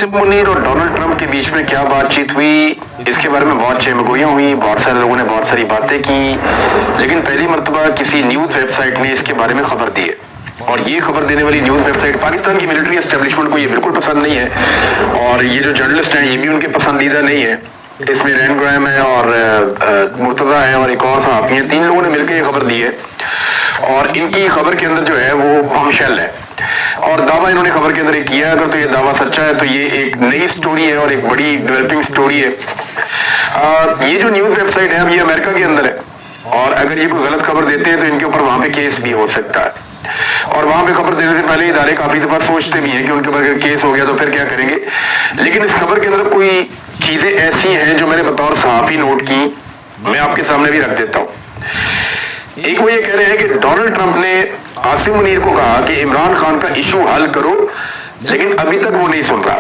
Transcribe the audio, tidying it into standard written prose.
आसिम मुनीर और Donald Trump के बीच में क्या बातचीत हुई, इसके बारे में बहुत चहमगोइयां हुई, बहुत सारे लोगों ने बहुत सारी बातें की, लेकिन पहली मर्तबा किसी न्यूज वेबसाइट ने इसके बारे में खबर दी है। और ये खबर देने वाली न्यूज वेबसाइट पाकिस्तान की मिलिट्री एस्टेब्लिशमेंट को ये बिल्कुल पसंद नहीं है, और ये जो जर्नलिस्ट हैं ये भी उनके पसंदीदा नहीं है। इसमें रैन ग्राहम है और मुर्तजा है और एक और सहाफ़ी हैं, 3 लोगों ने मिलकर ये खबर दी है। और इनकी खबर के अंदर जो है वो बमशेल है, और दावा इन्होंने खबर के अंदर एक किया है। अगर तो ये दावा सच्चा है तो ये एक नई स्टोरी है और एक बड़ी डेवलपिंग स्टोरी है। ये जो न्यूज वेबसाइट है अब ये अमेरिका के अंदर है, और अगर ये कोई गलत खबर देते हैं तो इनके ऊपर वहां पे केस भी हो सकता है। और वहां पे खबर देने से पहले इदारे काफी दफा सोचते भी हैं कि उनके ऊपर अगर केस हो गया तो फिर क्या करेंगे। लेकिन इस खबर के अंदर कोई चीजें ऐसी हैं जो मैंने बतौर सहाफी नोट की, मैं आपके सामने भी रख देता हूँ। एक वो ये कह रहे हैं कि डोनाल्ड ट्रंप ने आसिम मुनीर को कहा कि इमरान खान का इशू हल करो, लेकिन अभी तक वो नहीं सुन रहा।